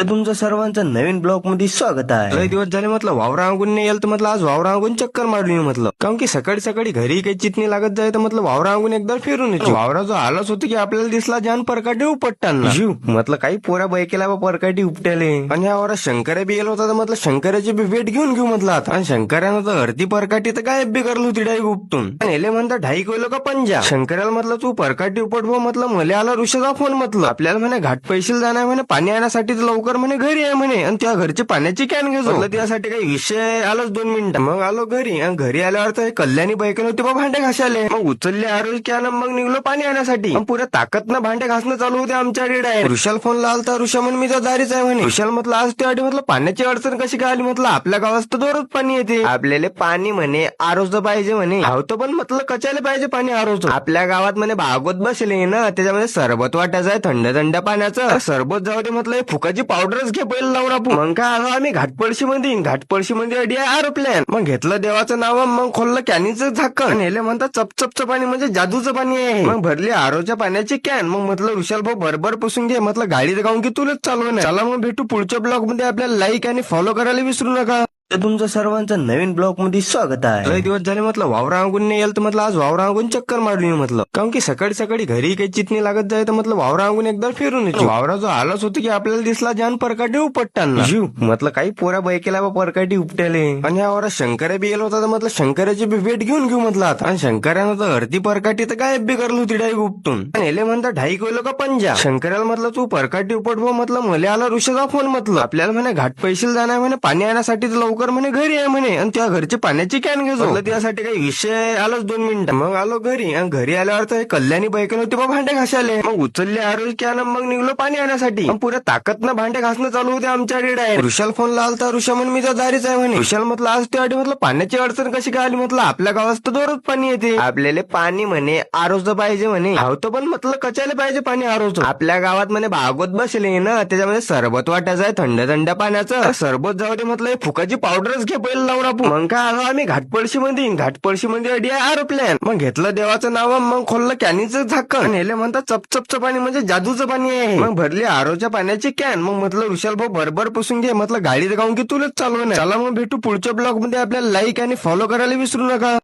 तर तुमचं सर्वांचं नवीन ब्लॉग मध्ये स्वागत आहे. लय दिवस झाले म्हटलं वावरा अंगून नाही येईल तर म्हटलं आज वावरा अंगून चक्कर मारून येऊ म्हटलं. कारण की सकाळी सकाळी घरी काही चितणी लागत जाय तर म्हटलं वावरा अंगून एकदा फिरून येतो. वावरा जो आलाच होतो की आपल्याला दिसला जान परकाटी उपटताना जीव म्हटलं काही पोरा बैकेला बा परकाटी उपटाले. आणि या वावरात शंकर्या बी गेला होता तर म्हटलं शंकर्याची बी वेट घेऊन घेऊ म्हटलं आता. आणि शंकर्यानं तर अर्धी परकाटी तर गायब बी करली होती डायरेक्ट उपटून. आणि एले म्हणता ढाई किलो का पंजा. शंकर्याला म्हटलं तू परकाटी उपट भाऊ म्हटलं मले आला ऋषाचा फोन म्हटलं आपल्याला म्हणे घाट पैशील जाणार म्हणे पाणी आणण्यासाठी तर लवकर म्हणे घरी आहे म्हणे. आणि त्या घरची पाण्याची कॅन घेतो त्यासाठी काही विषय आलोच 2 मिनिटं. मग आलो घरी आणि घरी आल्यावर तर कल्याणी बैकन होती बा भांडे घासाले. मग उचलले आरोग्य कॅन मग निघलो पाणी आणण्यासाठी. पुऱ्या ताकदनं भांडे घासणं चालू होते आमच्याकडे डायरेक्ट. ऋषाल फोन लावता ऋषा म्हण मी तर दारीच आहे म्हणे. ऋषाल म्हटलं आज त्यासाठी म्हटलं पाण्याची अडचण कशी काय आली म्हटलं आपल्या गावात तर दररोज पाणी येते. आपल्याला पाणी म्हणे आरोज पाहिजे म्हणे. हावतो पण म्हटलं कचायला पाहिजे पाणी आरोज. आपल्या गावात म्हणे बागोत बसले ना त्याच्यामध्ये सरबत वाटायचं आहे थंड थंड पाण्याचं. सरबत जाऊ दे म्हटलं फुकाची पावडरच घे पहिलं लावून आपण. मग काय आलो आम्ही घाटपळशी मध्ये अडी एरोप्लेन. मग घेतलं देवाचं नाव मग खोललं कॅनीचं झाकण. हेले म्हणतात चपचपचं पाणी म्हणजे जादूचं पाणी आहे. मग भरली आरोच्या पाण्याची कॅन. मग म्हटलं ऋषाल भाऊ भरभर पुसून घे म्हटलं गाडीत गाऊन की तुलाच चालवणार. चला मग भेटू पुढच्या ब्लॉग मध्ये. आपल्याला लाईक आणि फॉलो करायला विसरू नका. तर तुमचं सर्वांचं नवीन ब्लॉग मध्ये स्वागत आहे. लय दिवस झाले म्हटलं वावरा अंगून नाही येईल तर म्हटलं आज वावरा अंगून चक्कर मारून येऊ म्हटलं. कारण की सकाळी सकाळी घरी काही चितणी लागत जाय तर म्हटलं वावरा अंगून एकदा फिरून येतो. वावरा जो आलाच होतो की आपल्याला दिसला जान परकाटी उपटताना जीव म्हटलं काही पोरा बैकेला बा परकाटी उपटाले. आणि या वावरात शंकर्या बी गेला होता तर म्हटलं शंकर्याची बी वेट घेऊन घेऊ म्हटलं आता. आणि शंकर्यानं तर अर्धी परकाटी तर गायब बी करली होती डायरेक्ट उपटून. आणि हेले म्हणतात ढाई किलो का पंजा. शंकर्याला म्हटलं तू परकाटी उपट भाऊ म्हटलं मले आला ऋषाचा फोन म्हटलं आपल्याला म्हणे घाट पैशील जाणार म्हणे पाणी आणण्यासाठी तर लवकर म्हणे घरी आहे म्हणे. आणि त्या घरची पाण्याची कॅन घेतो त्यासाठी काही विषय आलोच 2 मिनिटं. मग आलो घरी आणि घरी आल्यावर तर कल्याणी बैकन होती बा भांडे घासाले. मग उचलले आरोग्य कॅन मग निघलो पाणी आणण्यासाठी. पुऱ्या ताकदनं भांडे घासणं चालू होते आमच्याकडे डायरेक्ट. ऋषाल फोन लावता ऋषा म्हण मी तर दारीच आहे म्हणे. ऋषाल म्हटलं आज त्यासाठी म्हटलं पाण्याची अडचण कशी काय आली म्हटलं आपल्या गावात तर दररोज पाणी येते. आपल्याला पाणी म्हणे आरोज पाहिजे म्हणे. हावतो पण म्हटलं कचायला पाहिजे पाणी आरोज. आपल्या गावात म्हणे बागोत बसले ना त्याच्यामध्ये सरबत वाटायचं आहे थंड थंड पाण्याचं. सरबत जाऊ दे म्हटलं फुकाची पावडरच घे पहिलं लावून आपण. मग काय आलो आम्ही घाटपळशी मध्ये अडी एरोप्लेन. मग घेतलं देवाचं नाव मग खोललं कॅनीचं झाकण. हेले म्हणतात चपचपचं पाणी म्हणजे जादूचं पाणी आहे. मग भरली आरोच्या पाण्याची कॅन. मग म्हटलं ऋषाल भाऊ भरभर पुसून घे म्हटलं गाडीत गाऊन की तुलाच चालवणार. चला मग भेटू पुढच्या ब्लॉग मध्ये. आपल्याला लाईक आणि फॉलो करायला विसरू नका.